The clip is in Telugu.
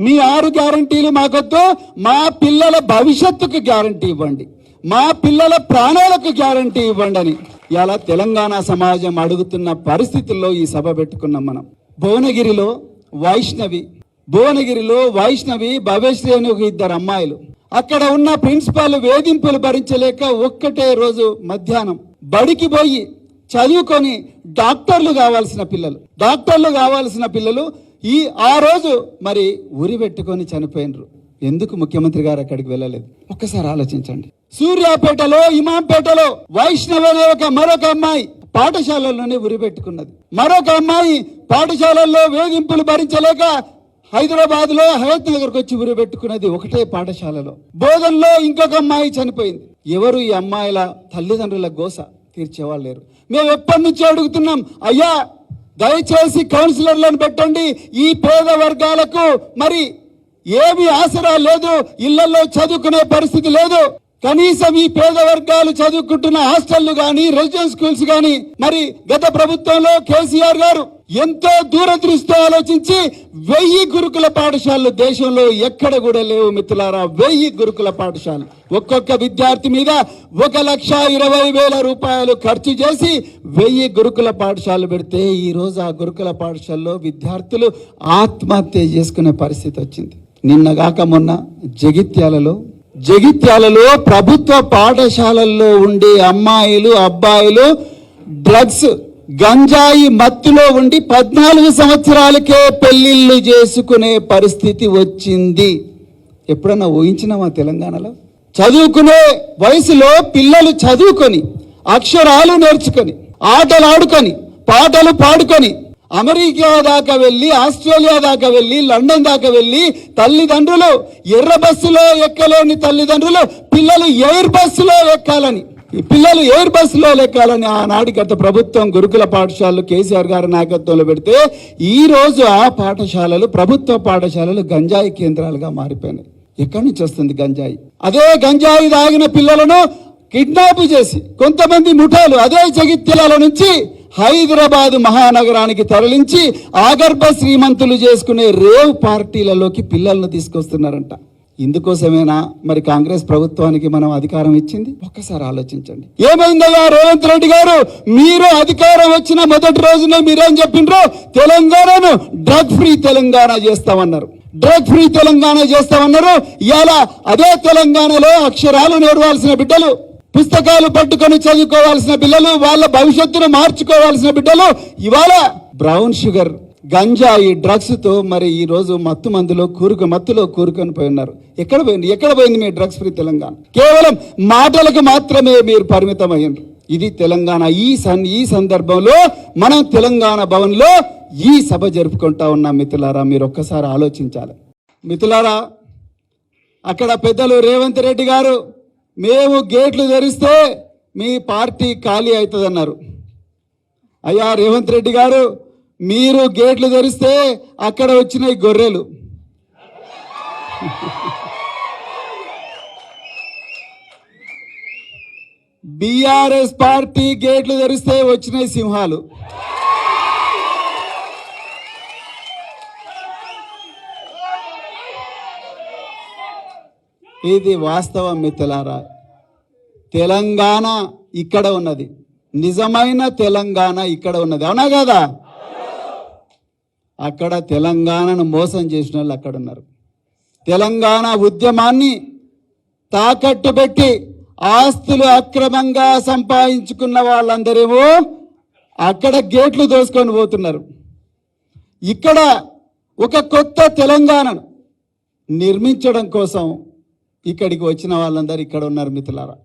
మీ 6 గ్యారంటీలు మాకొద్దు, మా పిల్లల భవిష్యత్తుకు గ్యారంటీ ఇవ్వండి, మా పిల్లల ప్రాణాలకు గ్యారంటీ ఇవ్వండి అని ఇలా తెలంగాణ సమాజం అడుగుతున్న పరిస్థితుల్లో ఈ సభ పెట్టుకున్నాం మనం. భువనగిరిలో వైష్ణవి భవ్యశ్రీ అని ఒక 2 అమ్మాయిలు, అక్కడ ఉన్న ప్రిన్సిపాల్ వేధింపులు భరించలేక ఒక్కటే రోజు మధ్యాహ్నం బడికి పోయి చదువుకొని డాక్టర్లు కావాల్సిన పిల్లలు ఆ రోజు మరి ఉరి పెట్టుకొని చనిపోయినరు. ఎందుకు ముఖ్యమంత్రి గారు అక్కడికి వెళ్ళలేదు? ఒక్కసారి ఆలోచించండి. సూర్యాపేటలో, ఇమాంపేటలో వైష్ణవి అనే మరొక అమ్మాయి పాఠశాలల్లోనే ఉరి పెట్టుకున్నది. మరొక అమ్మాయి పాఠశాలల్లో వేధింపులు భరించలేక హైదరాబాద్ లో హయత్ నగర్కి వచ్చి ఉరి పెట్టుకున్నది ఒకటే పాఠశాలలో. బోధనలో ఇంకొక అమ్మాయి చనిపోయింది. ఎవరు ఈ అమ్మాయిల తల్లిదండ్రుల గోస తీర్చేవాళ్ళు లేరు. మేము ఎప్పటి నుంచి అడుగుతున్నాం, అయ్యా దయచేసి కౌన్సిలర్లను పెట్టండి, ఈ పేద వర్గాలకు మరి ఏమి ఆసరా లేదు, ఇళ్లలో చదువుకునే పరిస్థితి లేదు, కనీసం ఈ పేద వర్గాలు చదువుకుంటున్న హాస్టళ్లు గాని, రెసిడెన్స్ స్కూల్స్ గాని మరి గత ప్రభుత్వంలో కేసీఆర్ గారు ఎంతో దూరదృష్టితో ఆలోచించి 1000 గురుకుల పాఠశాలలు దేశంలో ఎక్కడ కూడా లేవు మిత్రులారా. 1000 గురుకుల పాఠశాలలు ఒక్కొక్క విద్యార్థి మీద 1,20,000 రూపాయలు ఖర్చు చేసి 1000 గురుకుల పాఠశాలలు పెడితే ఈ రోజు ఆ గురుకుల పాఠశాలలో విద్యార్థులు ఆత్మహత్య చేసుకునే పరిస్థితి వచ్చింది. నిన్నగాక మొన్న జగిత్యాలలో ప్రభుత్వ పాఠశాలల్లో ఉండే అమ్మాయిలు అబ్బాయిలు డ్రగ్స్ గంజాయి మత్తులో ఉండి 14 సంవత్సరాలకే పెళ్లిళ్ళు చేసుకునే పరిస్థితి వచ్చింది. ఎప్పుడన్నా ఊహించినామా తెలంగాణలో? చదువుకునే వయసులో పిల్లలు చదువుకొని అక్షరాలు నేర్చుకొని ఆటలు ఆడుకొని పాటలు పాడుకొని అమెరికా దాకా వెళ్ళి, ఆస్ట్రేలియా దాకా వెళ్ళి, లండన్ దాకా వెళ్ళి తల్లిదండ్రులు ఎర్ర బస్సులో ఎక్కలేని తల్లిదండ్రులు పిల్లలు ఎయిర్ బస్సులో ఎక్కాలని ఆనాటి గత ప్రభుత్వం గురుకుల పాఠశాలలు కేసీఆర్ గారి నాయకత్వంలో పెడితే ఈ రోజు ఆ పాఠశాలలు ప్రభుత్వ పాఠశాలలు గంజాయి కేంద్రాలుగా మారిపోయినాయి. ఎక్కడి నుంచి వస్తుంది గంజాయి? అదే గంజాయి తాగిన పిల్లలను కిడ్నాప్ చేసి కొంతమంది ముఠాలు అదే జగిత్యాల నుంచి హైదరాబాద్ మహానగరానికి తరలించి ఆగర్భ శ్రీమంతులు చేసుకునే రేవ్ పార్టీలలోకి పిల్లలను తీసుకొస్తున్నారంట. ఇందుకోసమేనా మరి కాంగ్రెస్ ప్రభుత్వానికి మనం అధికారం ఇచ్చింది? ఒక్కసారి ఆలోచించండి. ఏమైందయ్యా రేవంత్ రెడ్డి గారు, మీరు అధికారం వచ్చిన మొదటి రోజునే మీరేం చెప్పిండ్రో, తెలంగాణను డ్రగ్ ఫ్రీ తెలంగాణ చేస్తామన్నారు. ఇవాళ అదే తెలంగాణలో అక్షరాలు నేర్వాల్సిన బిడ్డలు, పుస్తకాలు పట్టుకొని చదువుకోవాల్సిన పిల్లలు, వాళ్ళ భవిష్యత్తును మార్చుకోవాల్సిన బిడ్డలు ఇవాళ బ్రౌన్ షుగర్ గంజాయి డ్రగ్స్ తో మరి ఈ రోజు మత్తులో కూరుకొని పోయి ఉన్నారు. ఎక్కడ పోయింది మీ డ్రగ్స్ ఫ్రీ తెలంగాణ? కేవలం మాటలకు మాత్రమే మీరు పరిమితం అయ్యారు. ఇది తెలంగాణ. ఈ సందర్భంలో మనం తెలంగాణ భవన్ లో ఈ సభ జరుపుకుంటా ఉన్నాం. మిత్రులారా, మీరు ఒక్కసారి ఆలోచించాలి. మిత్రులారా, అక్కడ పెద్దలు రేవంత్ రెడ్డి గారు మేము గేట్లు తెరిస్తే మీ పార్టీ ఖాళీ అవుతుందన్నారు. అయ్యా రేవంత్ రెడ్డి గారు, మీరు గేట్లు తెరిస్తే అక్కడ వచ్చినాయి గొర్రెలు, బీఆర్ఎస్ పార్టీ గేట్లు తెరిస్తే వచ్చినాయి సింహాలు. ఇది వాస్తవం మిత్రులారా. తెలంగాణ ఇక్కడ ఉన్నది, నిజమైన తెలంగాణ ఇక్కడ ఉన్నది, అవునా కదా? అక్కడ తెలంగాణను మోసం చేసిన వాళ్ళు అక్కడ ఉన్నారు. తెలంగాణ ఉద్యమాన్ని తాకట్టు పెట్టి ఆస్తులు అక్రమంగా సంపాదించుకున్న వాళ్ళందరేమో అక్కడ గేట్లు దోసుకొని పోతున్నారు. ఇక్కడ ఒక కొత్త తెలంగాణను నిర్మించడం కోసం ఇక్కడికి వచ్చిన వాళ్ళందరూ ఇక్కడ ఉన్నారు మిత్రులారా.